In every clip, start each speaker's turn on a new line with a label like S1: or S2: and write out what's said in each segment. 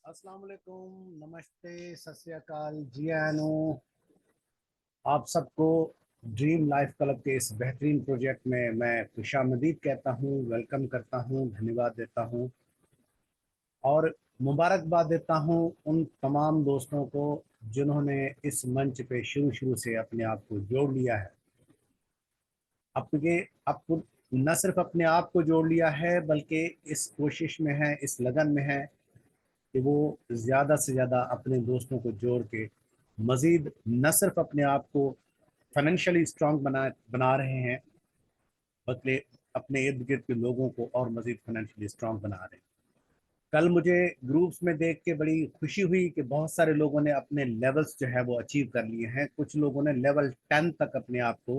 S1: अस्सलाम वालेकुम, नमस्ते, सत श्री अकाल, जी आनो आप सबको ड्रीम लाइफ क्लब के इस बेहतरीन प्रोजेक्ट में मैं खुशामदीद कहता हूँ, वेलकम करता हूँ, धन्यवाद देता हूँ और मुबारकबाद देता हूँ उन तमाम दोस्तों को जिन्होंने इस मंच पे शुरू शुरू से अपने आप को जोड़ लिया है। अपने आपको न सिर्फ अपने आप को जोड़ लिया है बल्कि इस कोशिश में है, इस लगन में है कि वो ज़्यादा से ज़्यादा अपने दोस्तों को जोड़ के मज़ीद न सिर्फ अपने आप को फाइनेंशियली स्ट्रांग बना रहे हैं बल्कि अपने इर्द गिर्द के लोगों को और मज़ीद फाइनेंशियली स्ट्रांग बना रहे हैं। कल मुझे ग्रुप्स में देख के बड़ी खुशी हुई कि बहुत सारे लोगों ने अपने लेवल्स जो है वो अचीव कर लिए हैं। कुछ लोगों ने लेवल 10 तक अपने आप को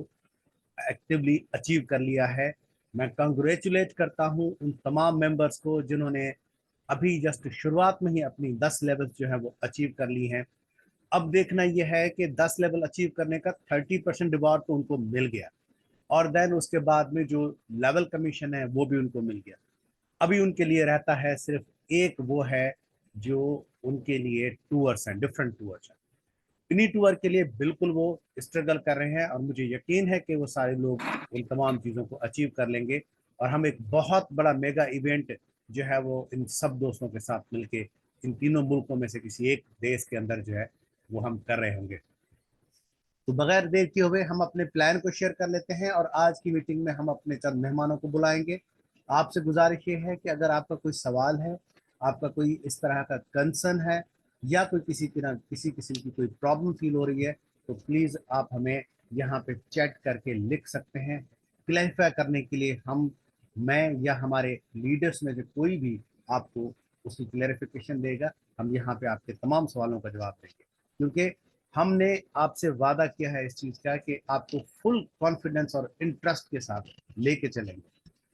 S1: एक्टिवली अचीव कर लिया है। मैं कंग्रेचुलेट करता हूं उन तमाम मेंबर्स को जिन्होंने अभी जस्ट शुरुआत में ही अपनी 10 लेवल जो है वो अचीव कर ली हैं। अब देखना यह है कि 10 लेवल अचीव करने का 30% रिवॉर्ड तो उनको मिल गया और देन उसके बाद में जो लेवल कमीशन है वो भी उनको मिल गया। अभी उनके लिए रहता है सिर्फ एक, वो है जो उनके लिए टूर्स हैं, डिफरेंट टूर्स हैं। इन्हीं टूर के लिए बिल्कुल वो स्ट्रगल कर रहे हैं और मुझे यकीन है कि वो सारे लोग उन तमाम चीज़ों को अचीव कर लेंगे। और हम एक बहुत बड़ा मेगा इवेंट जो है वो इन सब दोस्तों के साथ मिलके इन तीनों मुल्कों में से किसी एक देश के अंदर जो है वो हम कर रहे होंगे। तो बगैर देर किए हुए हम अपने प्लान को शेयर कर लेते हैं और आज की मीटिंग में हम अपने चंद मेहमानों को बुलाएंगे। आपसे गुजारिश ये है कि अगर आपका कोई सवाल है, आपका कोई इस तरह का कंसर्न है या कोई किसी किस्म की कोई प्रॉब्लम फील हो रही है, तो प्लीज़ आप हमें यहाँ पे चैट करके लिख सकते हैं। क्लैरिफाई करने के लिए मैं या हमारे लीडर्स में जो कोई भी आपको उसकी क्लैरिफिकेशन देगा, हम यहाँ पे आपके तमाम सवालों का जवाब देंगे, क्योंकि हमने आपसे वादा किया है इस चीज का कि आपको फुल कॉन्फिडेंस और इंटरेस्ट के साथ लेके चलेंगे।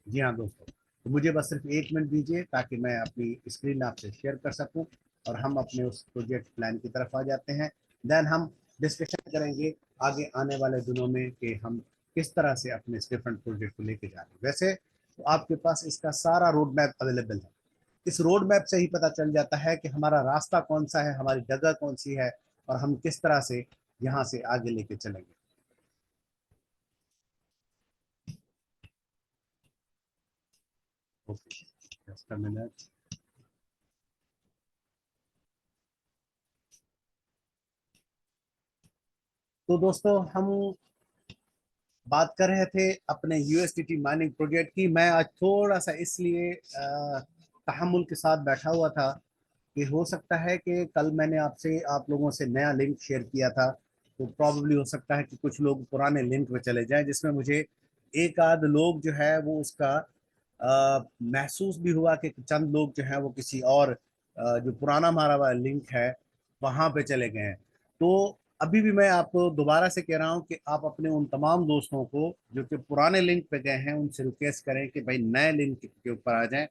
S1: जी हाँ दोस्तों, तो मुझे बस सिर्फ 1 मिनट दीजिए ताकि मैं अपनी स्क्रीन आपसे शेयर कर सकूं और हम अपने उस प्रोजेक्ट प्लान की तरफ आ जाते हैं। देन हम डिस्कशन करेंगे आगे आने वाले दिनों में कि हम किस तरह से अपने इस डिफरेंट प्रोजेक्ट को लेके जा रहे हैं। वैसे तो आपके पास इसका सारा रोड मैप अवेलेबल है। इस रोड मैप से ही पता चल जाता है कि हमारा रास्ता कौन सा है, हमारी जगह कौन सी है और हम किस तरह से यहाँ से आगे लेके चलेंगे। Okay, just a minute. तो दोस्तों, हम बात कर रहे थे अपने यूएसडीटी माइनिंग प्रोजेक्ट की। मैं आज थोड़ा सा इसलिए तहमुल के साथ बैठा हुआ था कि हो सकता है कि कल मैंने आपसे आप लोगों से नया लिंक शेयर किया था, तो प्रॉब्लली हो सकता है कि कुछ लोग पुराने लिंक पे चले जाएं, जिसमें मुझे एक आध लोग जो है वो उसका महसूस भी हुआ कि चंद लोग जो है वो किसी और जो पुराना हमारा वाला लिंक है वहां पे चले गए हैं। तो अभी भी मैं आपको दोबारा से कह रहा हूं कि आप अपने उन तमाम दोस्तों को जो कि पुराने लिंक पे गए हैं उनसे रिक्वेस्ट करें कि भाई नए लिंक के ऊपर आ जाएं।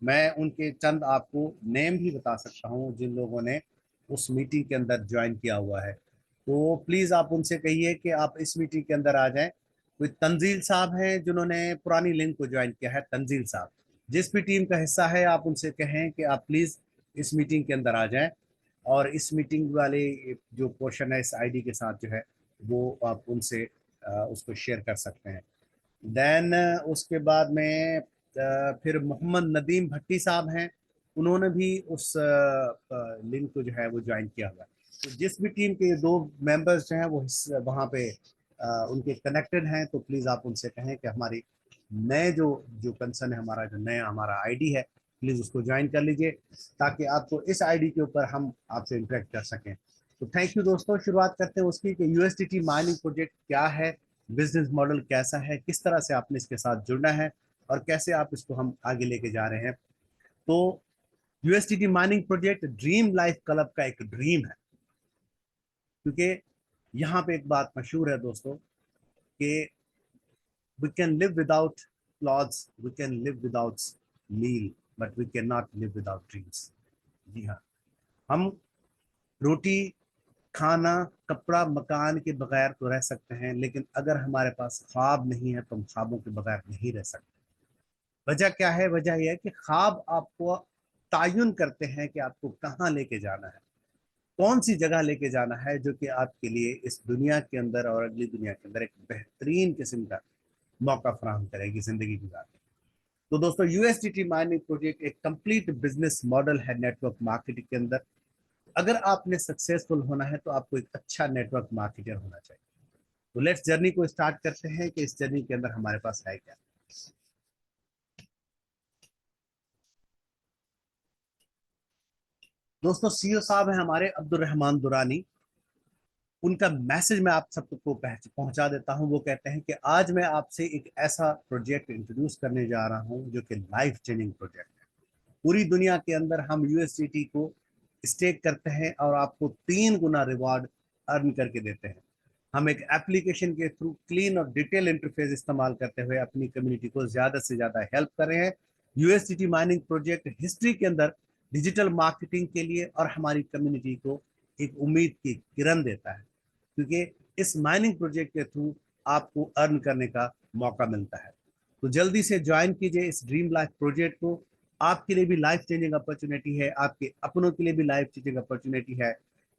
S1: मैं उनके चंद आपको नेम भी बता सकता हूँ जिन लोगों ने उस मीटिंग के अंदर ज्वाइन किया हुआ है। तो प्लीज़ आप उनसे कहिए कि आप इस मीटिंग के अंदर आ जाएं। कोई तंजील साहब हैं जिन्होंने पुरानी लिंक को ज्वाइन किया है, तंजील साहब जिस भी टीम का हिस्सा है, आप उनसे कहें कि आप प्लीज़ इस मीटिंग के अंदर आ जाएं और इस मीटिंग वाले जो पोर्शन है इस आईडी के साथ जो है वो आप उनसे उसको शेयर कर सकते हैं। देन उसके बाद में फिर मोहम्मद नदीम भट्टी साहब हैं, उन्होंने भी उस लिंक को जो है वो ज्वाइन किया हुआ है। तो जिस भी टीम के दो मेंबर्स जो हैं वो वहाँ पे उनके कनेक्टेड हैं, तो प्लीज़ आप उनसे कहें कि हमारी नए जो कंसर्न है, हमारा जो नया हमारा आईडी है, प्लीज़ उसको ज्वाइन कर लीजिए ताकि आपको इस आईडी के ऊपर हम आपसे इंटरेक्ट कर सकें। तो थैंक यू दोस्तों। शुरुआत करते हैं उसकी कि यूएसडीटी माइनिंग प्रोजेक्ट क्या है, बिजनेस मॉडल कैसा है, किस तरह से आपने इसके साथ जुड़ना है और कैसे आप इसको हम आगे लेके जा रहे हैं। तो USDT mining project dream life club का एक ड्रीम है, क्योंकि यहाँ पे एक बात मशहूर है दोस्तों कि we can live without clothes, we can live without meal, but we can not live without dreams. जी हाँ, हम रोटी, खाना, कपड़ा, मकान के बगैर तो रह सकते हैं, लेकिन अगर हमारे पास ख्वाब नहीं है तो हम ख्वाबों के बगैर नहीं रह सकते। वजह क्या है? वजह यह है कि ख्वाब आपको तायुन करते हैं कि आपको कहाँ लेके जाना है, कौन सी जगह लेके जाना है जो कि आपके लिए इस दुनिया के अंदर और अगली दुनिया के अंदर एक बेहतरीन किस्म का मौका फराहम करेगी जिंदगी गुजारने। तो दोस्तों, यूएसडीटी माइनिंग प्रोजेक्ट एक कंप्लीट बिजनेस मॉडल है नेटवर्क मार्केटिंग के अंदर। अगर आपने सक्सेसफुल होना है तो आपको एक अच्छा नेटवर्क मार्केटर होना चाहिए। तो लेट्स जर्नी को स्टार्ट करते हैं कि इस जर्नी के अंदर हमारे पास है क्या। दोस्तों, सीईओ साहब हैं हमारे अब्दुल रहमान दुरानी। उनका मैसेज मैं आप सबको पहुंचा देता हूं। वो कहते हैं कि आज मैं आपसे एक ऐसा प्रोजेक्ट इंट्रोड्यूस करने जा रहा हूं जो कि लाइफ चेंजिंग प्रोजेक्ट है। पूरी दुनिया के अंदर हम यूएसडीटी को स्टेक करते हैं और आपको 3 गुना रिवॉर्ड अर्न करके देते हैं। हम एक एप्लीकेशन के थ्रू क्लीन और डिटेल इंटरफेस इस्तेमाल करते हुए अपनी कम्युनिटी को ज्यादा से ज्यादा हेल्प कर रहे हैं। यूएसडीटी माइनिंग प्रोजेक्ट हिस्ट्री के अंदर डिजिटल मार्केटिंग के लिए और हमारी कम्युनिटी को एक उम्मीद की किरण देता है, क्योंकि इस माइनिंग प्रोजेक्ट के थ्रू आपको अर्न करने का मौका मिलता है। तो जल्दी से ज्वाइन कीजिए इस ड्रीम लाइफ प्रोजेक्ट को। आपके लिए भी लाइफ चेंजिंग अपॉर्चुनिटी है, आपके अपनों के लिए भी लाइफ चेंजिंग अपॉर्चुनिटी है।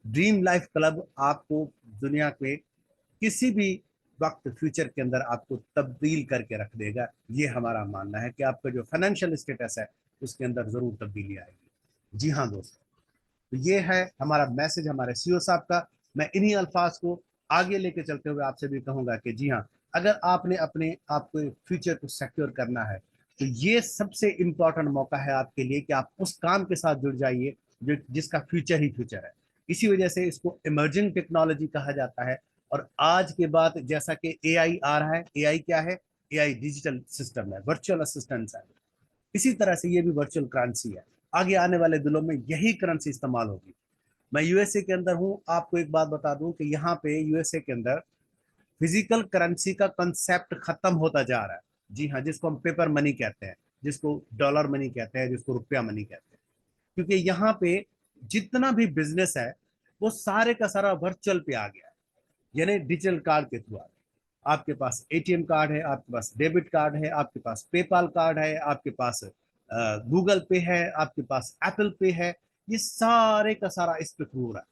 S1: ड्रीम लाइफ क्लब आपको दुनिया के किसी भी वक्त फ्यूचर के अंदर आपको तब्दील करके रख देगा। ये हमारा मानना है कि आपका जो फाइनेंशियल स्टेटस है उसके अंदर जरूर तब्दीली आएगी। जी हाँ दोस्तों, तो ये है हमारा मैसेज हमारे सीईओ साहब का। मैं इन्हीं अल्फाज को आगे लेके चलते हुए आपसे भी कहूंगा कि जी हाँ, अगर आपने अपने आपको फ्यूचर को सिक्योर करना है तो ये सबसे इंपॉर्टेंट मौका है आपके लिए कि आप उस काम के साथ जुड़ जाइए जो जिसका फ्यूचर ही फ्यूचर है। इसी वजह से इसको इमर्जिंग टेक्नोलॉजी कहा जाता है। और आज के बाद जैसा कि एआई आ रहा है, एआई क्या है? एआई डिजिटल सिस्टम है, वर्चुअल असिस्टेंट है। इसी तरह से ये भी वर्चुअल करेंसी है। आगे आने वाले दिनों में यही करेंसी इस्तेमाल होगी। मैं यूएसए के अंदर हूं, आपको एक बात बता दूं कि यहाँ पे यूएसए के अंदर फिजिकल करेंसी का कंसेप्ट खत्म होता जा रहा है। जी हाँ, जिसको हम पेपर मनी कहते हैं, जिसको डॉलर मनी कहते हैं, जिसको रुपया मनी कहते हैं। क्योंकि यहाँ पे जितना भी बिजनेस है वो सारे का सारा वर्चुअल पे आ गया है, यानी डिजिटल कार्ड के थ्रू आ गया। आपके पास एटीएम कार्ड है, आपके पास डेबिट कार्ड है, आपके पास पेपाल कार्ड है, आपके पास गूगल पे है, आपके पास एप्पल पे है। ये सारे का सारा इस पे थ्रू हो रहा है।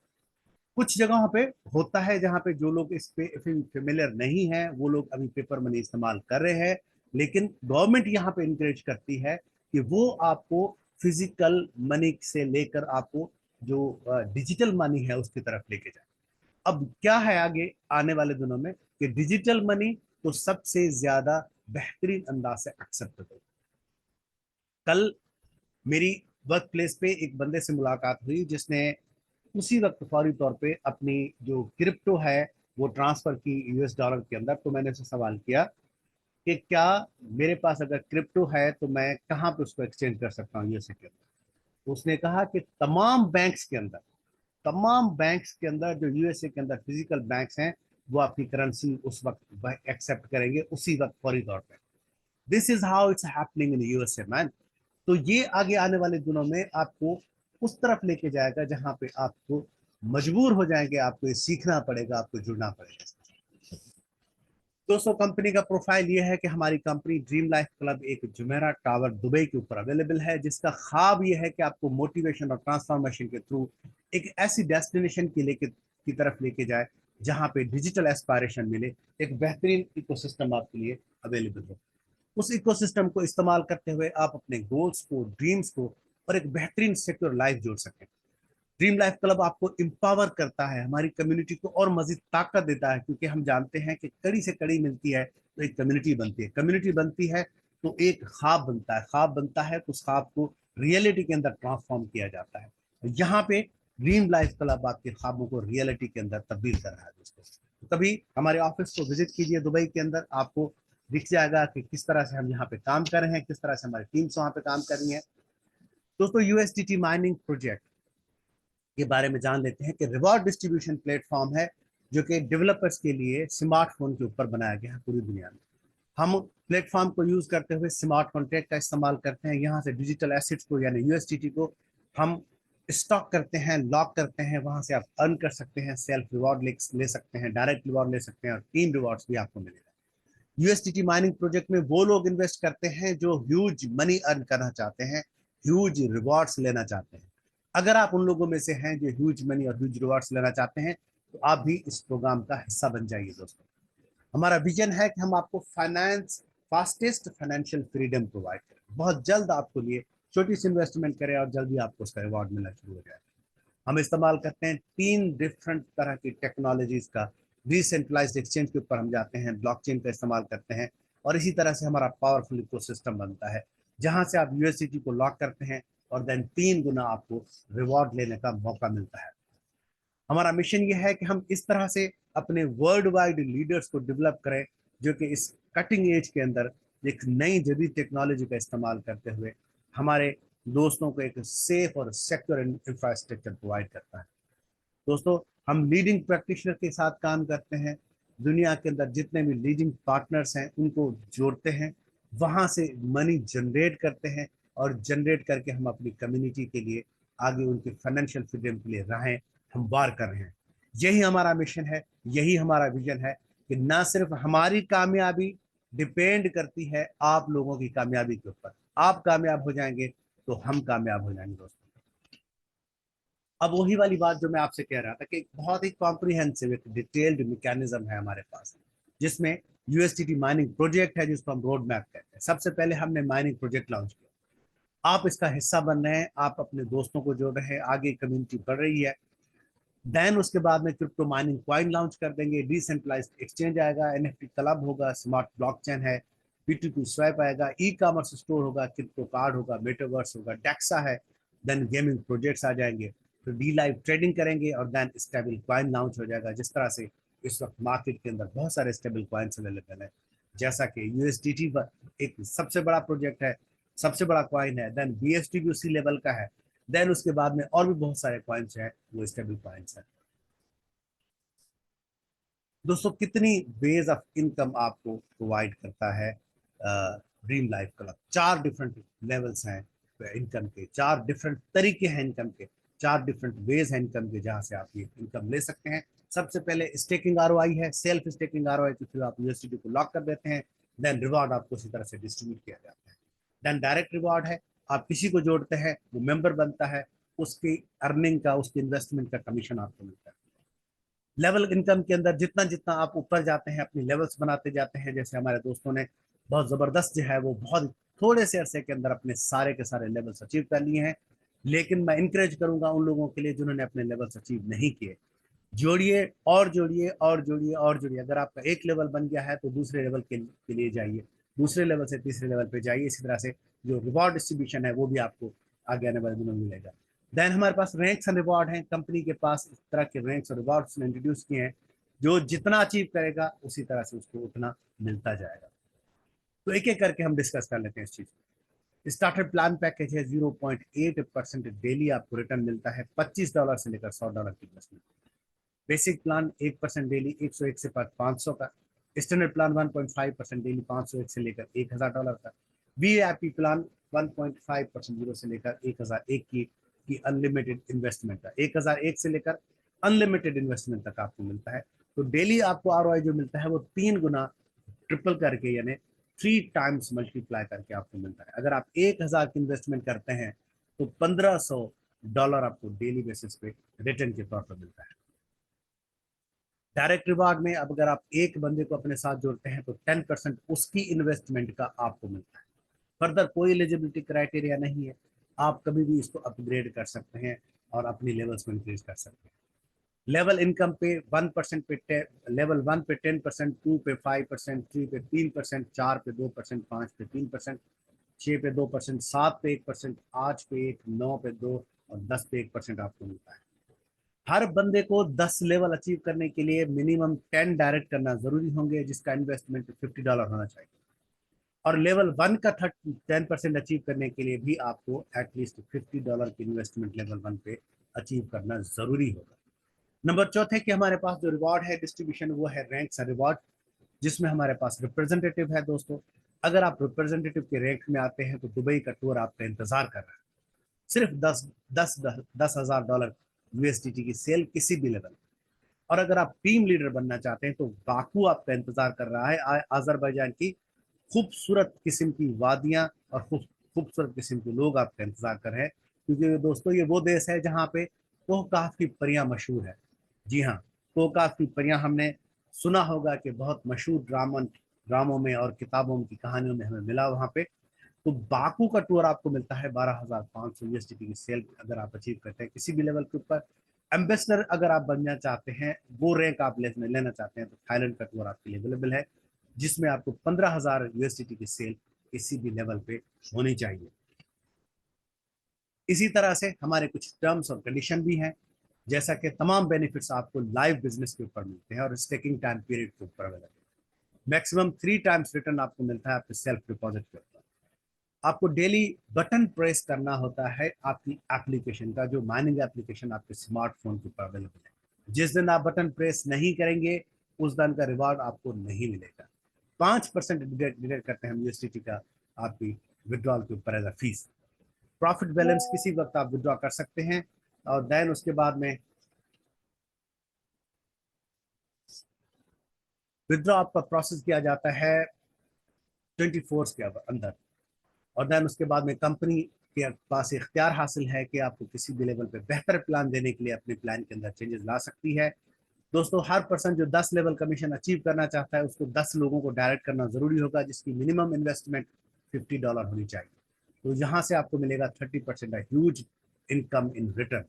S1: कुछ जगहों पे होता है जहां पे जो लोग इस पे फेमिलियर नहीं है वो लोग अभी पेपर मनी इस्तेमाल कर रहे हैं, लेकिन गवर्नमेंट यहाँ पे इंकरेज करती है कि वो आपको फिजिकल मनी से लेकर आपको जो डिजिटल मनी है उसकी तरफ लेके जाए। अब क्या है आगे आने वाले दिनों में कि डिजिटल मनी तो सबसे ज्यादा बेहतरीन अंदाज से एक्सेप्ट होगी। कल मेरी वर्क प्लेस पे एक बंदे से मुलाकात हुई जिसने उसी वक्त फौरी तौर पे अपनी जो क्रिप्टो है वो ट्रांसफर की यूएस डॉलर के अंदर। तो मैंने उससे सवाल किया कि क्या मेरे पास अगर क्रिप्टो है तो मैं कहाँ पे उसको एक्सचेंज कर सकता हूँ यूएसए के अंदर। तो उसने कहा कि तमाम बैंक्स के अंदर जो यूएसए के अंदर फिजिकल बैंक्स हैं वो आपकी करेंसी उस वक्त एक्सेप्ट करेंगे उसी वक्त फौरी तौर पे। This is how it's happening in USA man. तो ये आगे आने वाले दिनों में आपको उस तरफ लेके जाएगा जहां पे आपको मजबूर हो जाएंगे, आपको ये सीखना पड़ेगा, आपको जुड़ना पड़ेगा। दोस्तों, कंपनी का प्रोफाइल ये है कि हमारी कंपनी ड्रीम लाइफ क्लब एक जुमेरा टावर दुबई के ऊपर अवेलेबल है, जिसका ख्वाब ये है कि आपको मोटिवेशन और ट्रांसफॉर्मेशन के थ्रू एक ऐसी डेस्टिनेशन की तरफ लेके जाए जहां पे डिजिटल एस्पायरेशन मिले, एक बेहतरीन इकोसिस्टम आपके लिए अवेलेबल हो। उस इकोसिस्टम को इस्तेमाल करते हुए आप अपने गोल्स को, ड्रीम्स को और एक बेहतरीन सिक्योर लाइफ जोड़ सकें। ड्रीम लाइफ क्लब आपको इंपावर करता है, हमारी कम्युनिटी को और मजीद ताकत देता है, क्योंकि हम जानते हैं कि कड़ी से कड़ी मिलती है तो एक कम्युनिटी बनती है, कम्युनिटी बनती है तो एक ख्वाब बनता है, ख्वाब बनता है तो उस ख्वाब को रियलिटी के अंदर ट्रांसफॉर्म किया जाता है। यहाँ पे ड्रीम लाइफ क्लब आपके ख्वाबों को रियलिटी के अंदर तब्दील कर रहा है दोस्तों। तो कभी हमारे ऑफिस को विजिट कीजिए दुबई के अंदर, आपको दिख जाएगा कि किस तरह से हम यहाँ पे काम कर रहे हैं, किस तरह से हमारी टीम्स वहाँ पे काम कर रही है। दोस्तों, यूएसडीटी माइनिंग प्रोजेक्ट के बारे में जान लेते हैं कि रिवॉर्ड डिस्ट्रीब्यूशन प्लेटफॉर्म है जो कि डेवलपर्स के लिए स्मार्टफोन के ऊपर बनाया गया है पूरी दुनिया में। हम प्लेटफॉर्म को यूज करते हुए स्मार्ट कॉन्ट्रैक्ट का इस्तेमाल करते हैं, यहाँ से डिजिटल एसेट्स को यानी यूएसडीटी को हम स्टॉक करते हैं, लॉक करते हैं, वहां से आप अर्न कर सकते हैं, सेल्फ रिवॉर्ड ले सकते हैं, डायरेक्ट रिवॉर्ड ले सकते हैं और टीम रिवॉर्ड्स भी आपको मिलेगा। यूएसडीटी माइनिंग प्रोजेक्ट में वो लोग इन्वेस्ट करते हैं जो ह्यूज मनी अर्न करना चाहते हैं, ह्यूज रिवॉर्ड्स लेना चाहते हैं। अगर आप उन लोगों में से हैं जो ह्यूज मनी और ह्यूज रिवॉर्ड्स लेना चाहते हैं तो आप भी इस प्रोग्राम का हिस्सा बन जाइए दोस्तों। हमारा विजन है कि हम आपको फास्टेस्ट फाइनेंशियल फ्रीडम प्रोवाइड करें, बहुत जल्द आपको लिए छोटी सी इन्वेस्टमेंट करें और जल्दी आपको उसका रिवॉर्ड मिलना शुरू हो जाए। हम इस्तेमाल करते हैं 3 डिफरेंट तरह की टेक्नोलॉजीज का। डिसेंट्रलाइज्ड एक्सचेंज के ऊपर हम जाते हैं, ब्लॉकचेन का इस्तेमाल करते हैं और इसी तरह से हमारा पावरफुल इकोसिस्टम बनता है जहां से आप यूएसडीटी को लॉक करते हैं और देन 3 गुना आपको रिवॉर्ड लेने का मौका मिलता है। हमारा मिशन ये है कि हम इस तरह से अपने वर्ल्ड वाइड लीडर्स को डेवलप करें जो कि इस कटिंग एज के अंदर एक नई जदीद टेक्नोलॉजी का इस्तेमाल करते हुए हमारे दोस्तों को एक सेफ और सिक्योर इंफ्रास्ट्रक्चर प्रोवाइड करता है। दोस्तों, हम लीडिंग प्रैक्टिशनर के साथ काम करते हैं, दुनिया के अंदर जितने भी लीडिंग पार्टनर्स हैं उनको जोड़ते हैं, वहां से मनी जनरेट करते हैं और जनरेट करके हम अपनी कम्युनिटी के लिए आगे उनकी फाइनेंशियल फ्रीडम के लिए राहें हमवार कर रहे हैं। यही हमारा मिशन है, यही हमारा विजन है कि ना सिर्फ हमारी कामयाबी डिपेंड करती है आप लोगों की कामयाबी के ऊपर, आप कामयाब हो जाएंगे तो हम कामयाब हो जाएंगे दोस्तों। अब वही वाली बात जो मैं आपसे कह रहा था कि एक बहुत ही कॉम्प्रिहेंसिव एक डिटेल्ड मैकेनिज्म है हमारे पास। जिसमें यूएसडीटी माइनिंग प्रोजेक्ट है जिसको हम रोड मैप कहते हैं। सबसे पहले हमने माइनिंग प्रोजेक्ट लॉन्च किया, आप इसका हिस्सा बन रहे हैं, आप अपने दोस्तों को जोड़ रहे हैं, आगे कम्युनिटी बढ़ रही है। देन उसके बाद में क्रिप्टो माइनिंग कॉइन लॉन्च कर देंगे, डिसेंट्रलाइज्ड एक्सचेंज आएगा, एनएफटी क्लब होगा, स्मार्ट ब्लॉकचेन है, P2P स्वैप आएगा, ई कॉमर्स स्टोर होगा, क्रिप्टो कार्ड होगा, मेटावर्स होगा, डेक्सा है, देन गेमिंग प्रोजेक्ट्स आ जाएंगे, तो डी लाइव ट्रेडिंग करेंगे और देन स्टेबल कॉइन लॉन्च हो जाएगा। जिस तरह से इस वक्त मार्केट के अंदर बहुत सारे स्टेबल कॉइन्स अवेलेबल है, जैसा कि यूएसडीटी एक सबसे बड़ा प्रोजेक्ट है, सबसे बड़ा कॉइन है, देन बीएसटी भी उसी लेवल का है, देन उसके बाद में और भी बहुत सारे कॉइन्स हैं वो स्टेबल कॉइन्स हैं। दोस्तों कितनी वेज ऑफ इनकम आपको प्रोवाइड करता है dream life club. 4 different levels हैं इनकम के, 4 डिफरेंट तरीके हैं इनकम के, 4 डिफरेंट वेज हैं इनकम के जहां से आप ये इनकम ले सकते हैं। सबसे पहले स्टेकिंग आरओआई है, सेल्फ स्टेकिंग आरओआई के थ्रू आप यूएसडीटी को लॉक कर देते हैं, देन रिवॉर्ड आपको उसी तरह से डिस्ट्रीब्यूट किया जाता है। देन डायरेक्ट रिवॉर्ड है, आप किसी को जोड़ते हैं, वो मेंबर बनता है, उसकी अर्निंग का, उसकी इन्वेस्टमेंट का कमीशन आपको मिलता है। लेवल इनकम के अंदर जितना जितना आप ऊपर जाते हैं, अपनी लेवल्स बनाते जाते हैं, जैसे हमारे दोस्तों ने बहुत जबरदस्त जो है वो बहुत थोड़े से अरसे के अंदर अपने सारे के सारे लेवल्स अचीव कर लिए हैं। लेकिन मैं इंकरेज करूंगा उन लोगों के लिए जिन्होंने अपने लेवल्स अचीव नहीं किए, जोड़िए और जोड़िए और जोड़िए और जोड़िए। अगर आपका एक लेवल बन गया है तो दूसरे लेवल के लिए जाइए, दूसरे लेवल से तीसरे लेवल पे जाइए। इसी तरह से जो रिवॉर्ड डिस्ट्रीब्यूशन है वो भी आपको आगे आने वाले दिनों में मिलेगा। देन हमारे पास रैंक्स एंड रिवॉर्ड हैं, कंपनी के पास इस तरह के रैंक्स और रिवॉर्ड्स ने इंट्रोड्यूस किए हैं, जो जितना अचीव करेगा उसी तरह से उसको उतना मिलता जाएगा। तो एक एक करके हम डिस्कस कर लेते हैं इस चीज को। स्टार्टर प्लान पैकेज है, 0.8% डेली आपको रिटर्न मिलता है, $25 से लेकर $100 की इन्वेस्टमेंट। बेसिक प्लान 1% डेली, 101 से 500 का। स्टैंडर्ड प्लान 1.5% डेली, 501 से लेकर $1000 का। वीआईपी प्लान 1.5% जीरो से लेकर 1001 की अनलिमिटेड इन्वेस्टमेंट का, 1001 से लेकर अनलिमिटेड इन्वेस्टमेंट तक आपको मिलता है। तो डेली आपको आरओआई जो मिलता है वो 3 गुना ट्रिपल करके, यानी 3 टाइम्स मल्टीप्लाई करके आपको मिलता है। अगर आप 1000 की इन्वेस्टमेंट करते हैं तो $1500 आपको डेली बेसिस पे रिटर्न के तौर पर मिलता है। डायरेक्ट रिवार्ड में अब अगर आप एक बंदे को अपने साथ जोड़ते हैं तो 10% उसकी इन्वेस्टमेंट का आपको मिलता है। फर्दर कोई एलिजिबिलिटी क्राइटेरिया नहीं है, आप कभी भी इसको अपग्रेड कर सकते हैं और अपनी लेवल्स को इंक्रीज कर सकते हैं। लेवल इनकम पे 1% पे, लेवल 1 पे 10%, 2 पे 5%, 3 पे 3%, 4 पे 2%, 5 पे 3%, 6 पे 2%, 7 पे 1%, 8 पे 1, 9 पे 2 और 10 पे 1% आपको मिलता है। हर बंदे को 10 लेवल अचीव करने के लिए मिनिमम 10 डायरेक्ट करना जरूरी होंगे, जिसका इन्वेस्टमेंट $50 होना चाहिए। और लेवल 1 का 10% अचीव करने के लिए भी आपको एटलीस्ट $50 की इन्वेस्टमेंट लेवल 1 पे अचीव करना जरूरी होगा। नंबर चौथे कि हमारे पास जो रिवॉर्ड है डिस्ट्रीब्यूशन वो है रैंक्स रिवॉर्ड, जिसमें हमारे पास रिप्रेजेंटेटिव है। दोस्तों अगर आप रिप्रेजेंटेटिव के रैंक में आते हैं तो दुबई का टूर आपका इंतजार कर रहा है। सिर्फ 10,000 यूएसडीटी की सेल किसी भी लेवल। और अगर आप टीम लीडर बनना चाहते हैं तो बाकू आपका इंतजार कर रहा है, अजरबैजान की खूबसूरत किस्म की वादियां और खूबसूरत किस्म के लोग आपका इंतजार कर रहे हैं। क्योंकि दोस्तों ये वो देश है जहाँ पे कोहकाफ की परियां मशहूर है। जी हाँ, कोहकाफ की परियां हमने सुना होगा कि बहुत मशहूर ड्रामों में और किताबों की कहानियों में हमें मिला वहाँ पे। तो बाकू का टूर आपको मिलता है 12,500 यूएसडीटी की सेल अगर आप अचीव करते हैं किसी भी लेवल के ऊपर। एम्बेसडर अगर आप बनना चाहते हैं, वो रैंक आप लेना चाहते हैं, तो थाईलैंड का टूर आपके लिए अवेलेबल है, जिसमें आपको 15,000 यूएसडीटी की सेल किसी भी लेवल पे होनी चाहिए। इसी तरह से हमारे कुछ टर्म्स और कंडीशन भी हैं, जैसा कि तमाम बेनिफिट्स आपको लाइव बिजनेस के ऊपर मिलते हैं और स्टेकिंग टाइम पीरियड के ऊपर अवेलेबल है। मैक्सिमम 3 टाइम्स रिटर्न आपको मिलता है आपके सेल्फ डिपॉजिट के ऊपर। आपको डेली बटन प्रेस करना होता है आपकी एप्लीकेशन का, जो माइनिंग एप्लीकेशन आपके स्मार्टफोन के ऊपर अवेलेबल है। जिस दिन आप बटन प्रेस नहीं करेंगे उस दिन का रिवार्ड आपको नहीं मिलेगा। 5% डिडक्ट करते हैं हम यूएसडीटी का आपकी विड्रॉल के ऊपर as a fees. Profit balance किसी वक्त आप विड्रॉ कर सकते हैं और देन उसके बाद में विड्रॉ आपका प्रोसेस किया जाता है 24 के अंदर। और देन उसके बाद में कंपनी के पास इख्तियार हासिल है कि आपको किसी भी लेवल पे बेहतर प्लान देने के लिए अपने प्लान के अंदर चेंजेस ला सकती है। दोस्तों हर पर्सन जो 10 लेवल कमीशन अचीव करना चाहता है उसको 10 लोगों को डायरेक्ट करना जरूरी होगा, जिसकी मिनिमम इन्वेस्टमेंट $50 होनी चाहिए। तो यहाँ से आपको मिलेगा 30% ह्यूज इनकम इन रिटर्न।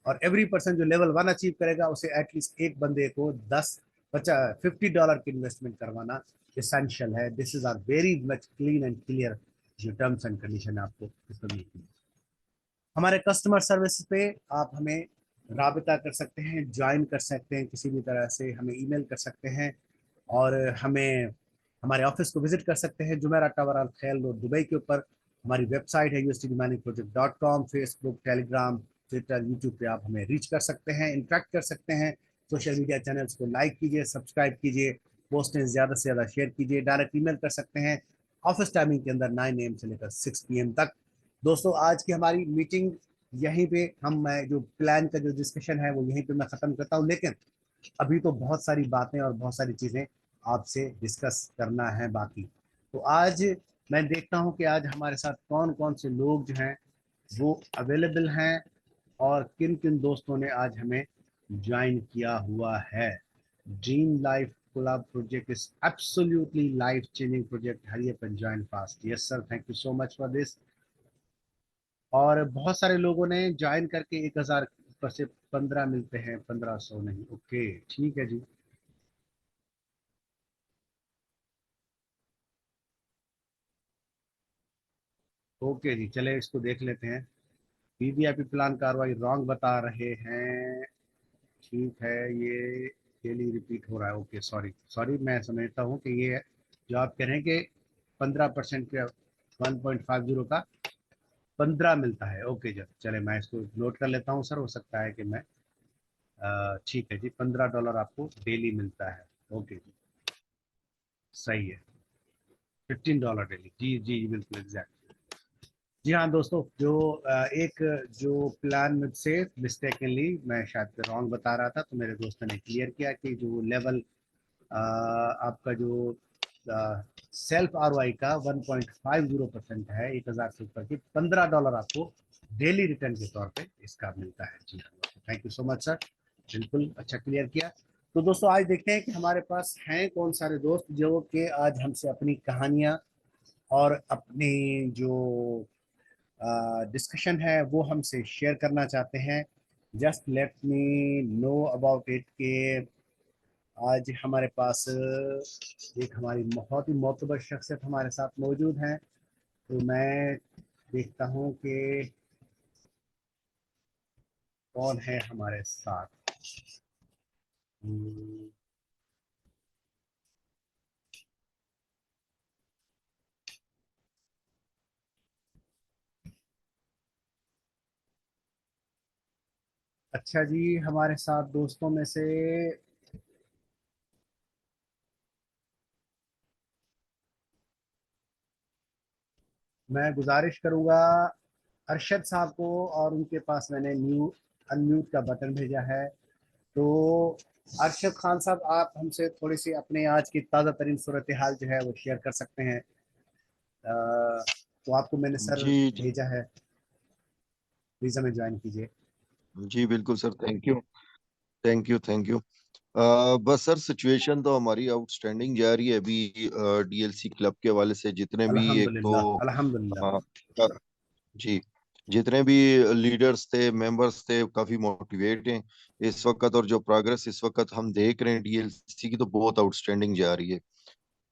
S1: और एवरी पर्सन जो लेवल 1 अचीव करेगा उसे एटलीस्ट एक बंदे को 50 $50 की इन्वेस्टमेंट करवाना इसेंशियल है। This is our very much clean and clear जो टर्म्स एंड कंडीशन है आपको इसमें मिलती है। हमारे कस्टमर सर्विस पे आप हमें राबिता कर सकते हैं, ज्वाइन कर सकते हैं, किसी भी तरह से हमें ईमेल कर सकते हैं और हमें हमारे ऑफिस को विजिट कर सकते हैं। जुमेरा टावर अल खैल रोड दुबई के ऊपर हमारी वेबसाइट है ustdmaningproject.com। Facebook, Telegram, Twitter, YouTube पे आप हमें रीच कर सकते हैं, इंटरेक्ट कर सकते हैं। सोशल मीडिया चैनल्स को लाइक कीजिए, सब्सक्राइब कीजिए, पोस्टें ज़्यादा से ज़्यादा शेयर कीजिए, डायरेक्ट ईमेल कर सकते हैं ऑफिस टाइमिंग के अंदर 9 AM से लेकर 6 PM तक। दोस्तों आज की हमारी मीटिंग यहीं पे हम मैं जो प्लान का जो डिस्कशन है वो यहीं पे मैं ख़त्म करता हूँ, लेकिन अभी तो बहुत सारी बातें और बहुत सारी चीज़ें आपसे डिस्कस करना है बाकी। तो आज मैं देखता हूँ कि आज हमारे साथ कौन कौन से लोग जो हैं वो अवेलेबल हैं और किन किन दोस्तों ने आज हमें ज्वाइन किया हुआ है। Dream life collab project is absolutely life changing project. Hurry up and join fast. Yes sir, thank you so much for this. और बहुत सारे लोगों ने ज्वाइन करके 1000 पर से 15 मिलते हैं, 1500 नहीं। ओके ठीक है जी। ओके जी, चले इसको देख लेते हैं। वीवीआईपी प्लान कार्रवाई रॉन्ग बता रहे हैं। ठीक है, ये डेली रिपीट हो रहा है। ओके सॉरी सॉरी, मैं समझता हूँ कि ये जो आप कह रहे हैं कि 15% के 1.50 का 15 मिलता है। ओके जी, चले मैं इसको नोट कर लेता हूँ सर। हो सकता है कि मैं ठीक है जी, $15 आपको डेली मिलता है। ओके जी, सही है। $15 डेली, जी जी बिल्कुल एग्जैक्ट। जी हाँ दोस्तों, जो एक जो प्लान मुझसे मिस्टेकनली मैं शायद रॉन्ग बता रहा था, तो मेरे दोस्त ने क्लियर किया कि जो लेवल आपका जो सेल्फ आरओआई का 1.50% है, 1000 से ऊपर की $15 आपको डेली रिटर्न के तौर पे इसका मिलता है। जी हाँ, thank you so much sir, बिल्कुल अच्छा क्लियर किया। तो दोस्तों आज देखते हैं कि हमारे पास हैं कौन सारे दोस्त जो कि आज हमसे अपनी कहानियाँ और अपनी जो डिस्कशन है वो हमसे शेयर करना चाहते हैं। Just let me know about it के आज हमारे पास एक हमारी बहुत ही मोतबर शख्सियत हमारे साथ मौजूद हैं। तो मैं देखता हूँ कि कौन है हमारे साथ। हम्म, अच्छा जी, हमारे साथ दोस्तों में से मैं गुजारिश करूंगा अरशद साहब को, और उनके पास मैंने न्यू अनम्यूट का बटन भेजा है। तो अरशद खान साहब, आप हमसे थोड़ी सी अपने आज की ताज़ा तरीन सूरत हाल जो है वो शेयर कर सकते हैं। तो आपको मैंने सर
S2: जी जी
S1: भेजा है, प्लीज़ हमें ज्वाइन कीजिए।
S2: जी बिल्कुल sir, thank you thank you thank you. बस सर, सिचुएशन तो हमारी आउटस्टैंडिंग जा रही है अभी। डीएलसी क्लब के हवाले से जितने भी एक तो
S1: अल्हम्दुलिल्लाह अल्हम्दुलिल्लाह।
S2: अ, जी, जितने भी लीडर्स थे, मेंबर्स थे, काफी मोटिवेट हैं इस वक्त। और जो प्रोग्रेस इस वक्त हम देख रहे हैं डीएलसी की, तो बहुत आउटस्टैंडिंग जा रही है।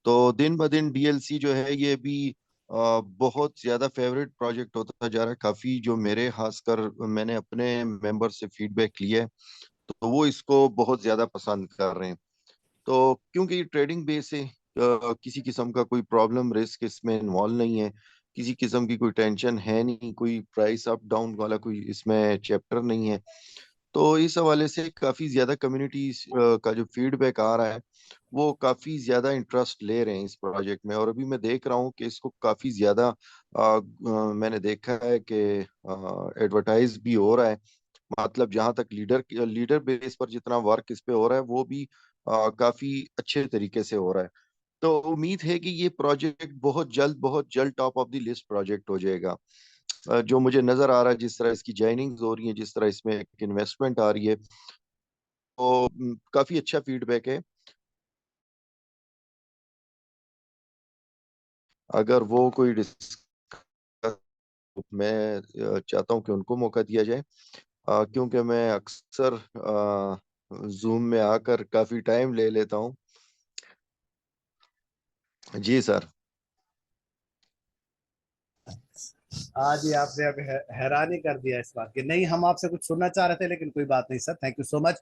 S2: तो दिन ब दिन डीएलसी जो है ये भी बहुत ज्यादा फेवरेट प्रोजेक्ट होता जा रहा है। काफी जो मेरे खासकर मैंने अपने मेंबर से फीडबैक लिया है, तो वो इसको बहुत ज्यादा पसंद कर रहे हैं। तो क्योंकि ये ट्रेडिंग बेस है, किसी किस्म का कोई प्रॉब्लम रिस्क इसमें इन्वॉल्व नहीं है, किसी किस्म की कोई टेंशन है नहीं, कोई प्राइस अप डाउन वाला कोई इसमें चैप्टर नहीं है। तो इस हवाले से काफी ज्यादा कम्युनिटी का जो फीडबैक आ रहा है, वो काफी ज्यादा इंटरेस्ट ले रहे हैं इस प्रोजेक्ट में। और अभी मैं देख रहा हूँ कि इसको काफी ज्यादा मैंने देखा है कि एडवर्टाइज भी हो रहा है। मतलब जहां तक लीडर लीडर बेस पर जितना वर्क इस पे हो रहा है, वो भी काफी अच्छे तरीके से हो रहा है। तो उम्मीद है कि ये प्रोजेक्ट बहुत जल्द top of the list project हो जाएगा। जो मुझे नजर आ रहा है, जिस तरह इसकी जॉइनिंग्स हो रही है, जिस तरह इसमें एक इन्वेस्टमेंट आ रही है, काफी अच्छा फीडबैक है। अगर वो कोई मैं चाहता हूँ कि उनको मौका दिया जाए, क्योंकि मैं अक्सर जूम में आकर काफी टाइम ले लेता हूँ। जी सर।
S1: आज ही आपने अब हैरानी कर दिया इस बात की। नहीं, हम आपसे कुछ सुनना चाह रहे थे, लेकिन कोई बात नहीं sir, thank you so much,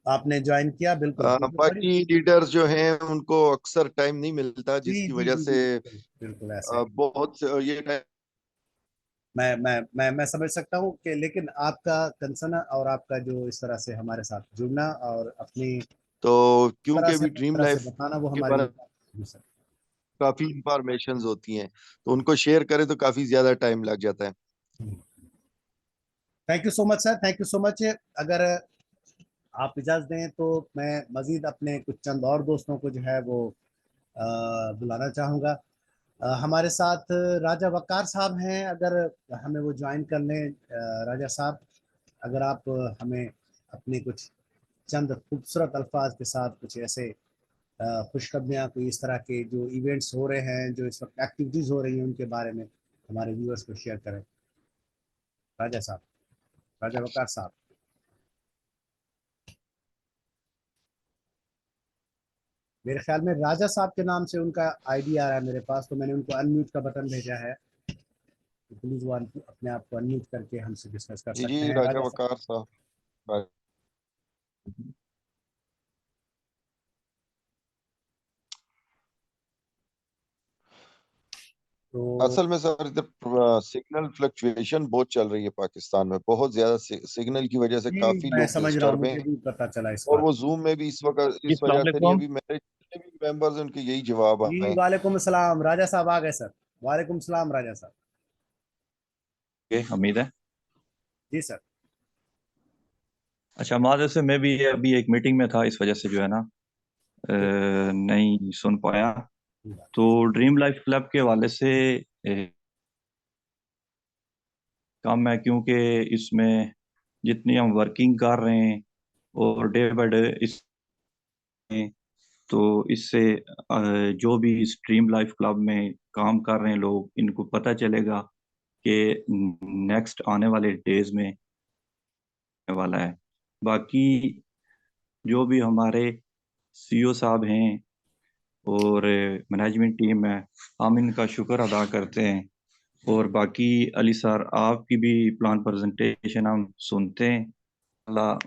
S1: आपने ज्वाइन किया। बिल्कुल बिल्कुल, बड़ी
S2: बाकी लीडर्स जो हैं उनको अक्सर टाइम नहीं मिलता,
S1: जी
S2: जिसकी
S1: जी
S2: वजह
S1: जी
S2: से
S1: जी, बिल्कुल बिल्कुल ऐसे ही।
S2: बहुत ये टाइम।
S1: मैं समझ सकता हूँ कि, लेकिन आपका कंसर्न और आपका जो इस तरह से हमारे साथ जुड़ना और अपनी
S2: तो
S1: तरह
S2: क्योंकि
S1: से
S2: अभी ड्रीम
S1: तरह से
S2: लाइफ
S1: बताना, वो
S2: के
S1: हमारी।
S2: बारे में
S1: जी सर।
S2: काफी इंफॉर्मेशन होती हैं, तो उनको शेयर करें तो काफी ज्यादा टाइम लग जाता है।
S1: Thank you so much sir, thank you so much. अगर आप इजाज़त दें तो मैं मजीद अपने कुछ चंद और दोस्तों को जो है वो बुलाना चाहूँगा। हमारे साथ राजा वकार साहब हैं, अगर हमें वो ज्वाइन कर लें। राजा साहब, अगर आप हमें अपने कुछ चंद खूबसूरत अल्फाज के साथ कुछ ऐसे खुशखबरियाँ, कोई इस तरह के जो इवेंट्स हो रहे हैं, जो इस वक्त एक्टिविटीज़ हो रही हैं, उनके बारे में हमारे व्यूअर्स को शेयर करें। राजा साहब, राजा वकार साहब। मेरे ख्याल में राजा साहब के नाम से उनका आईडी आ रहा है मेरे पास, तो मैंने उनको अनम्यूट का बटन भेजा है। तो प्लीज़ वो अपने आप को अनम्यूट करके हमसे डिस्कस कर
S2: जी
S1: सकते
S2: जी,
S1: हैं,
S2: राजा
S1: राजा साहब।
S2: वकार साहब।
S1: तो
S2: असल में सर इधर सिग्नल फ्लक्चुएशन बहुत चल रही है पाकिस्तान में, बहुत ज्यादा सिग्नल की वजह से
S1: जी,
S2: काफी
S1: मैं
S2: लोग
S1: समझ रहा हूँ,
S2: डिस्टर्ब
S1: मुझे
S2: हैं।
S1: भी पता चला इस
S2: और
S1: बात।
S2: वो जूम में भी इस वक्त
S3: जी
S2: इस
S3: अस्सलाम
S2: वजह से नहीं,
S3: वालेकुम।
S2: अभी मेरे जितने भी मेंबर्स हैं उनके यही जवाब
S1: जी
S2: आए हैं।
S1: वालेकुम सलाम, राजा साहब आ गए सर। वालेकुम सलाम राजा साहब।
S3: उम्मीद है।
S1: जी सर।
S3: अच्छा, माज़रत से मैं भी अभी एक मीटिंग में था, इस वजह से जो है ना नहीं सुन पाया। तो ड्रीम लाइफ क्लब के हवाले से काम है, क्योंकि इसमें जितनी हम वर्किंग कर रहे हैं और डे बाय डे इसमें, तो इससे जो भी इस ड्रीम लाइफ क्लब में काम कर रहे हैं लोग, इनको पता चलेगा कि नेक्स्ट आने वाले डेज में होने वाला है। बाकी जो भी हमारे सीईओ साहब हैं और मैनेजमेंट टीम है, हम इनका शुक्र अदा करते हैं। और बाकी अली सर, आपकी भी प्लान प्रेजेंटेशन हम सुनते हैं। अल्लाह।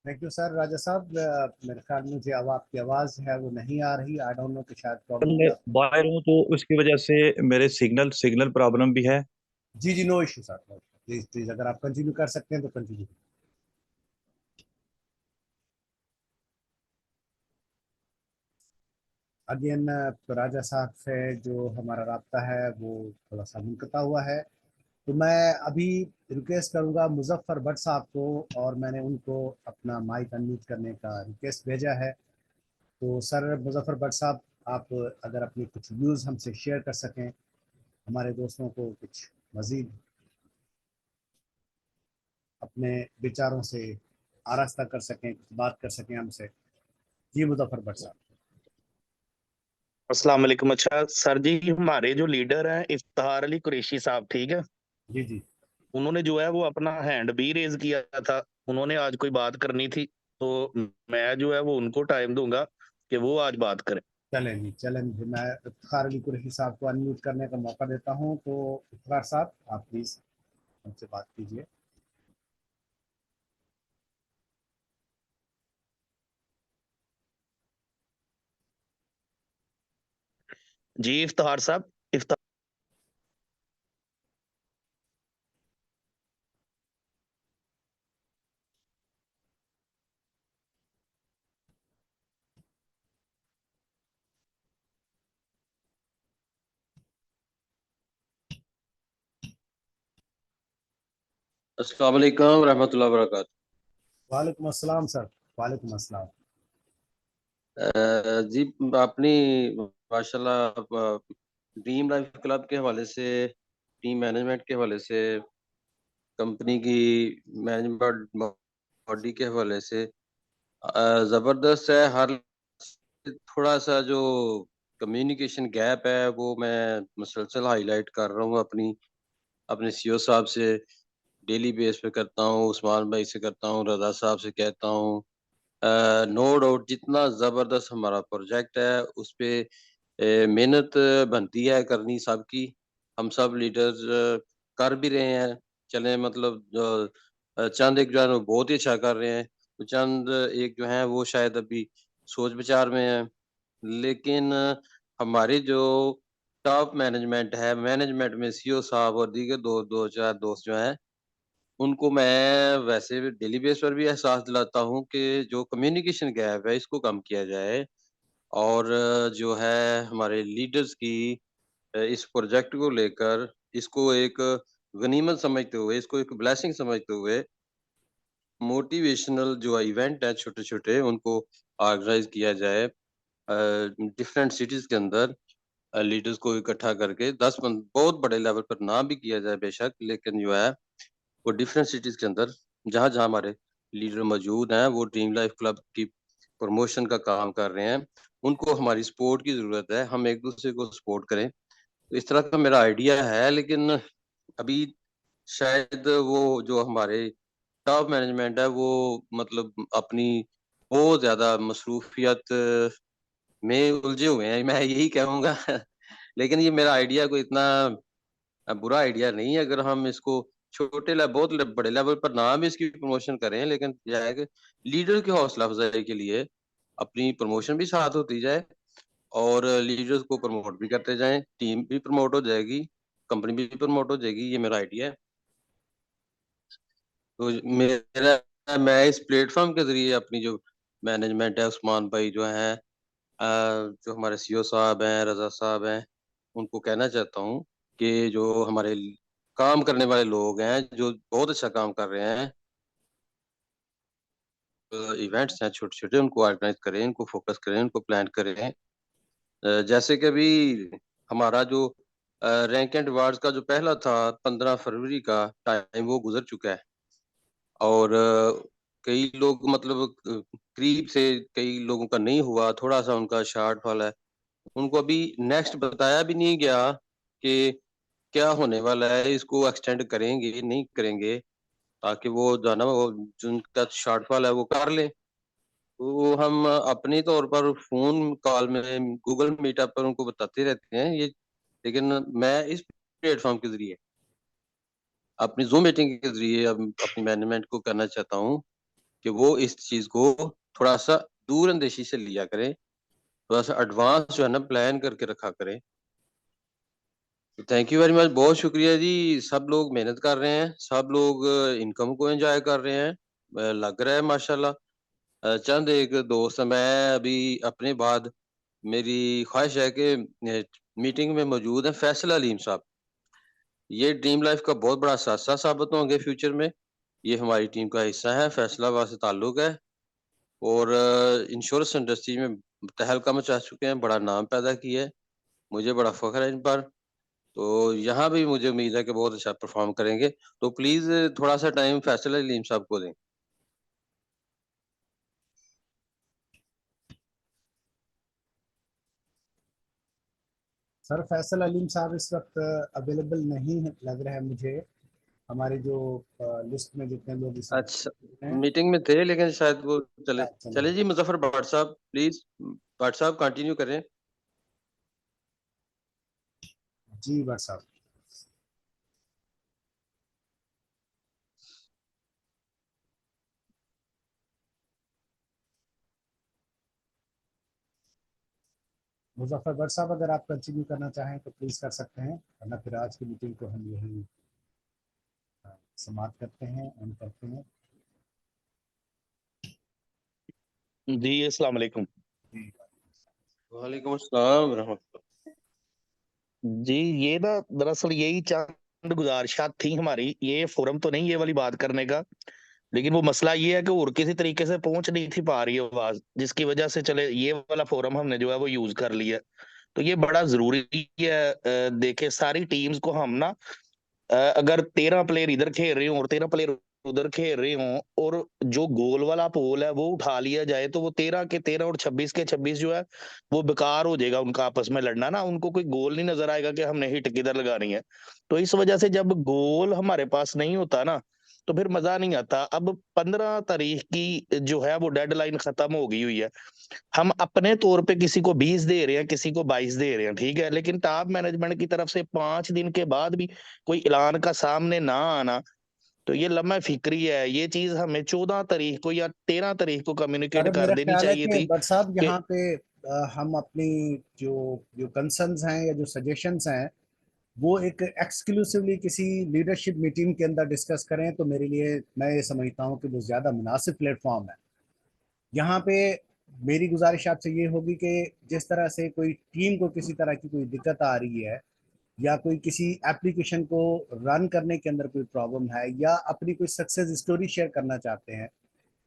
S1: Thank you sir. राजा साहब, मेरे ख्याल में मुझे अब आपकी आवाज़ है वो नहीं आ रही, आई डोंट नो कि शायद प्रॉब्लम
S3: कल
S1: क्या।
S3: बाहर हूँ तो उसकी वजह से मेरे सिग्नल प्रॉब्लम भी है।
S1: जी जी, no issue sir, no issue, please please, अगर आप कंटिन्यू कर सकते हैं तो कंटिन्यू। अगेन, तो राजा साहब से जो हमारा राब्ता है वो थोड़ा सा मुनक़ता हुआ है। तो मैं अभी रिक्वेस्ट करूंगा मुजफ्फर भट्ट साहब को, और मैंने उनको अपना माइक अनम्यूट करने का रिक्वेस्ट भेजा है। तो सर मुजफ्फर भट्ट साहब, आप अगर अपनी कुछ व्यूज़ हमसे शेयर कर सकें, हमारे दोस्तों को कुछ मज़ीद अपने विचारों से आरास्ता कर सकें, कुछ बात कर सकें हमसे। जी मुजफ्फर भट्ट साहब।
S4: अस्सलाम वालेकुम। अच्छा सर जी, हमारे जो लीडर हैं इफ्तिखार अली कुरैशी साहब, ठीक है,
S1: जी जी।
S4: उन्होंने जो है वो अपना हैंड भी रेज किया था। उन्होंने आज कोई बात करनी थी, तो मैं जो है वो उनको टाइम दूंगा कि वो आज बात करें।
S1: चलें जी, चलें जी, मैं इफ्तिखार अली कुरैशी साहब को अनम्यूट करने का मौका देता हूँ। तो इफ्तिखार साहब, आप प्लीज़ हमसे बात कीजिए।
S4: जी इफ्तिखार साहब, इफ्तार।
S5: अस्सलाम वालेकुम रहमतुल्लाहि व बरकातहू।
S1: वालेकुम अस्सलाम सर। वालेकुम अस्सलाम।
S5: जी अपनी माशाल्लाह ड्रीम लाइफ क्लब के हवाले से, टीम मैनेजमेंट के हवाले से, कंपनी की मैनेजमेंट बॉडी के हवाले से जबरदस्त है। हर थोड़ा सा जो कम्युनिकेशन गैप है वो मैं मुसलसल हाईलाइट कर रहा हूँ अपने सीईओ साहब से डेली बेस पे करता हूँ, उस्मान भाई से करता हूँ, रजा साहब से कहता हूँ। नो डाउट जितना जबरदस्त हमारा प्रोजेक्ट है उस पे मेहनत बनती है करनी सबकी। हम सब लीडर्स कर भी रहे हैं, चले मतलब चंद एक जो है वो बहुत ही अच्छा कर रहे हैं, तो चंद एक जो है वो शायद अभी सोच विचार में है। लेकिन हमारी जो टॉप मैनेजमेंट है, मैनेजमेंट में सीईओ साहब और दीगर दो चार दोस्त जो हैं, उनको मैं वैसे भी डेली बेस पर भी एहसास दिलाता हूँ कि जो कम्युनिकेशन गैप है इसको कम किया जाए और जो है हमारे लीडर्स की इस प्रोजेक्ट को लेकर इसको एक गनीमत समझते हुए, इसको एक ब्लेसिंग समझते हुए मोटिवेशनल जो इवेंट है छोटे-छोटे उनको ऑर्गेनाइज किया जाए। डिफरेंट सिटीज़ के अंदर लीडर्स को इकट्ठा करके 10 बन बहुत बड़े लेवल पर ना भी किया जाए बेशक, लेकिन जो है वो डिफरेंट सिटीज़ के अंदर जहाँ-जहाँ हमारे लीडर मौजूद हैं, वो ड्रीम लाइफ क्लब की प्रमोशन का काम कर रहे हैं, उनको हमारी सपोर्ट की ज़रूरत है, हम एक-दूसरे को सपोर्ट करें। तो इस तरह का मेरा आइडिया है, लेकिन अभी शायद वो जो हमारे टॉप मैनेजमेंट है वो मतलब अपनी बहुत ज़्यादा मसरूफियत में उलझे हुए हैं, मैं यही कहूँगा। लेकिन ये मेरा आइडिया कोई इतना बुरा आइडिया नहीं है। अगर हम इसको छोटे बहुत बड़े लेवल पर ना भी इसकी प्रमोशन करें, लेकिन क्या है कि लीडर की हौसला अफजाई के लिए अपनी प्रमोशन भी साथ होती जाए और लीडर्स को प्रमोट भी करते जाएं, टीम भी प्रमोट हो जाएगी, कंपनी भी प्रमोट हो जाएगी। ये मेरा आइडिया है। तो मेरा मैं इस प्लेटफॉर्म के जरिए अपनी जो मैनेजमेंट है, उस्मान भाई जो हैं, जो हमारे सीईओ साहब हैं, रजा साहब हैं, उनको कहना चाहता हूँ कि जो हमारे काम करने वाले लोग हैं, जो बहुत अच्छा काम कर रहे हैं, इवेंट्स हैं छोटे-छोटे, उनको ऑर्गेनाइज करें, इनको फोकस करें, उनको प्लान करें। जैसे कि अभी हमारा जो रैंक एंड अवार्ड्स का जो पहला था 15 फरवरी का टाइम वो गुजर चुका है और कई लोग मतलब करीब से कई लोगों का नहीं हुआ, थोड़ा-सा उनका शॉर्टफॉल है। उनको अभी नेक्स्ट बताया भी नहीं गया कि क्या होने वाला है, इसको एक्सटेंड करेंगे, नहीं करेंगे, ताकि वो जो है ना वो जिनका शॉर्टफॉल है वो कर लें। तो हम अपने तौर पर फ़ोन कॉल में गूगल मीटअप पर उनको बताते रहते हैं ये, लेकिन मैं इस प्लेटफ़ॉर्म के ज़रिए अपनी ज़ूम मीटिंग के ज़रिए अपनी मैनेजमेंट को कहना चाहता हूँ कि वो इस चीज़ को थोड़ा-सा दूरअंदेशी से लिया करें, थोड़ा-सा एडवांस जो है ना प्लान करके रखा करें। थैंक यू वेरी मच, बहुत शुक्रिया जी। सब लोग मेहनत कर रहे हैं, सब लोग इनकम को एन्जॉय कर रहे हैं। लग रहा है माशाल्लाह। चंद एक दोस्त हैं, मैं अभी अपने बाद मेरी ख्वाहिश है कि मीटिंग में मौजूद हैं फैसल अलीम साहब। ये ड्रीम लाइफ का बहुत बड़ा साथी साबित होंगे फ्यूचर में। ये हमारी टीम का हिस्सा है, फैसलाबाद से ताल्लुक है और इंश्योरेंस इंडस्ट्री में तहलका मचा चुके हैं, बड़ा नाम पैदा किया है। मुझे बड़ा फ़ख्र है इन पर। तो यहाँ भी मुझे उम्मीद है कि बहुत अच्छा परफ़ॉर्म करेंगे। तो प्लीज़ थोड़ा-सा टाइम फैसल अलीम साहब को दें।
S1: सर फैसल अलीम साहब इस वक्त अवेलेबल नहीं है, लग रहा है मुझे। हमारे जो लिस्ट में जितने लोग इस
S5: अच्छा,
S1: वक्त हैं
S5: मीटिंग में थे लेकिन शायद वो चले
S1: चले।
S5: चलिए जी मुज़फ़्फ़र भट्ट साहब प्लीज़, भट्ट साहब कंटिन्यू करें।
S1: जी भट्ट साहब। मुजफ्फर भट्ट साहब अगर आप कंटिन्यू करना चाहें तो प्लीज कर सकते हैं, वरना फिर आज की मीटिंग को हम यही समाप्त करते हैं, एंड करते हैं।
S4: जी अस्सलाम वालेकुम।
S5: वालेकुम अस्सलाम रहमतुल्लाह।
S4: जी ये ना दरअसल यही गुजारिशात थी हमारी, ये फोरम तो नहीं ये वाली बात करने का, लेकिन वो मसला ये है कि और किसी तरीके से पहुंच नहीं थी पा रही आवाज, जिसकी वजह से चले ये वाला फोरम हमने जो है वो यूज कर लिया। तो ये बड़ा जरूरी है। देखे सारी टीम्स को हम ना, अगर 13 प्लेयर इधर खेल रहे हो और 13 प्लेयर उधर खेल रहे हो, और जो गोल वाला पोल है वो उठा लिया जाए, तो वो 13 के 13 और 26 के 26 जो है वो बेकार हो जाएगा उनका आपस में लड़ना ना, उनको कोई गोल नहीं नजर आएगा कि हमने हिट किधर लगानी है। तो इस वजह से जब गोल हमारे पास नहीं होता ना, तो फिर मजा नहीं आता। अब 15 तारीख की जो है वो डेडलाइन खत्म हो गई हुई है। हम अपने तौर पे किसी को 20 दे रहे हैं, किसी को 22 दे रहे हैं, ठीक है, लेकिन टॉप मैनेजमेंट की तरफ से 5 दिन के बाद भी कोई ऐलान का सामने ना आना, तो ये लम्हा फिक्री है। ये चीज हमें 14 तारीख को या 13 तारीख को कम्युनिकेट
S1: सर
S4: कर
S1: मेरा
S4: देनी
S1: ख्याल है
S4: चाहिए
S1: कि
S4: थी
S1: भट्ट साहब
S4: कि
S1: यहाँ पे हम अपनी जो जो कंसर्न्स हैं या जो सजेशंस हैं वो एक एक्सक्लूसिवली किसी लीडरशिप मीटिंग के अंदर डिस्कस करें, तो मेरे लिए मैं ये समझता हूँ कि वो ज़्यादा मुनासिब प्लेटफॉर्म है। यहाँ पे मेरी गुजारिश आपसे ये होगी कि जिस तरह से कोई टीम को किसी तरह की कोई दिक्कत आ रही है, या कोई किसी एप्लीकेशन को रन करने के अंदर कोई प्रॉब्लम है, या अपनी कोई सक्सेस स्टोरी शेयर करना चाहते हैं,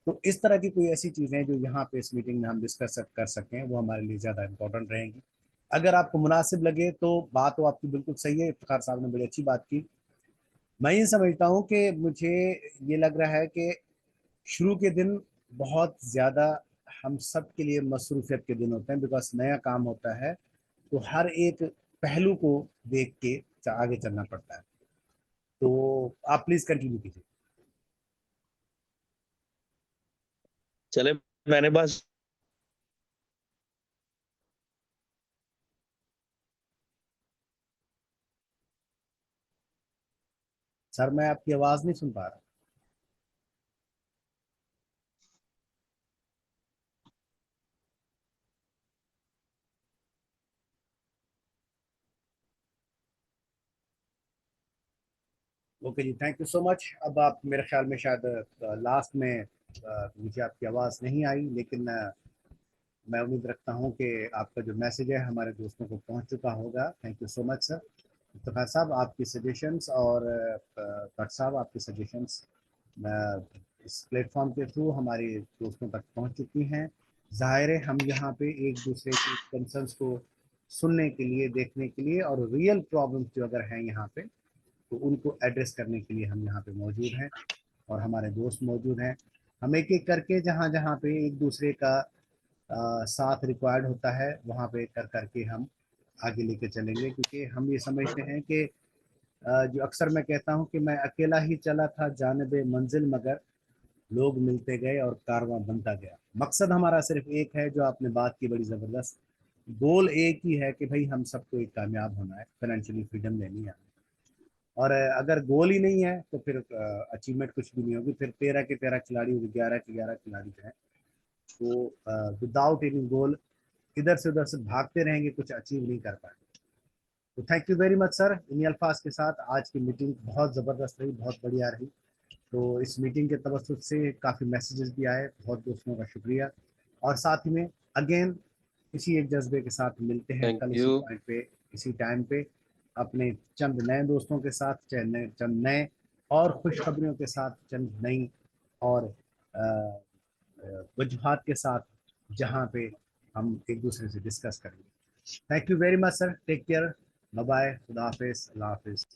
S1: तो इस तरह की कोई ऐसी चीज़ें जो यहाँ पे इस मीटिंग में हम डिस्कस कर सकें, वो हमारे लिए ज़्यादा इंपॉर्टेंट रहेंगी। अगर आपको मुनासिब लगे तो बात तो आपकी बिल्कुल सही है, इफ्तिखार साहब ने बड़ी अच्छी बात की। मैं ये समझता हूँ कि मुझे ये लग रहा है कि शुरू के दिन बहुत ज़्यादा हम सब के लिए मसरूफियत के दिन होते हैं, बिकॉज नया काम होता है, तो हर एक पहलू को देख के आगे चलना पड़ता है। तो आप प्लीज कंटिन्यू कीजिए।
S4: चले, मैंने बस
S1: सर मैं आपकी आवाज नहीं सुन पा रहा। Okay ji, thank you so much. अब आप मेरे ख्याल में शायद लास्ट में मुझे आपकी आवाज़ नहीं आई, लेकिन मैं उम्मीद रखता हूँ कि आपका जो मैसेज है हमारे दोस्तों को पहुँच चुका होगा। Thank you so much sir. Iftikhar साहब आपकी सजेशंस और भट्ट साहब आपकी सजेशंस इस प्लेटफॉर्म के थ्रू हमारे दोस्तों तक पहुँच चुकी हैं। ज़ाहिर है हम यहाँ पे एक दूसरे के कंसर्न्स को सुनने के लिए, देखने के लिए, और रियल प्रॉब्लम्स जो अगर हैं यहाँ पे तो उनको एड्रेस करने के लिए हम यहाँ पे मौजूद हैं, और हमारे दोस्त मौजूद हैं। हम एक एक करके जहाँ जहाँ पे एक दूसरे का साथ रिक्वायर्ड होता है वहाँ पे कर करके हम आगे लेके चलेंगे, क्योंकि हम ये समझते हैं कि जो अक्सर मैं कहता हूँ कि मैं अकेला ही चला था जानिबे मंजिल, मगर लोग मिलते गए और कारवां बनता गया। मकसद हमारा सिर्फ एक है, जो आपने बात की बड़ी ज़बरदस्त, गोल एक ही है कि भाई हम सबको एक कामयाब होना है, फाइनेंशियली फ्रीडम लेनी है। और अगर गोल ही नहीं है तो फिर अचीवमेंट कुछ भी नहीं होगी। फिर 13 के 13 खिलाड़ी, 11 के 11 खिलाड़ी जो है वो विदाउट एनी गोल इधर से उधर से भागते रहेंगे, कुछ अचीव नहीं कर पाएंगे। तो thank you very much sir. इन्हीं अल्फाज के साथ आज की मीटिंग बहुत ज़बरदस्त रही, बहुत बढ़िया रही। तो इस मीटिंग के तवज्जुह से काफ़ी मैसेजेस भी आए, बहुत दोस्तों का शुक्रिया। और साथ ही में अगेन इसी एक जज्बे के साथ मिलते हैं
S5: थैंक
S1: कल इसी
S5: यू।
S1: पॉइंट पे, इसी टाइम पे, अपने चंद नए दोस्तों के साथ, चंद नए और खुशखबरियों के साथ, चंद नई और वजूहात के साथ, जहाँ पे हम एक दूसरे से डिस्कस करेंगे। Thank you very much sir. Take care, bye bye, खुदा हाफिज, अल्लाह हाफिज।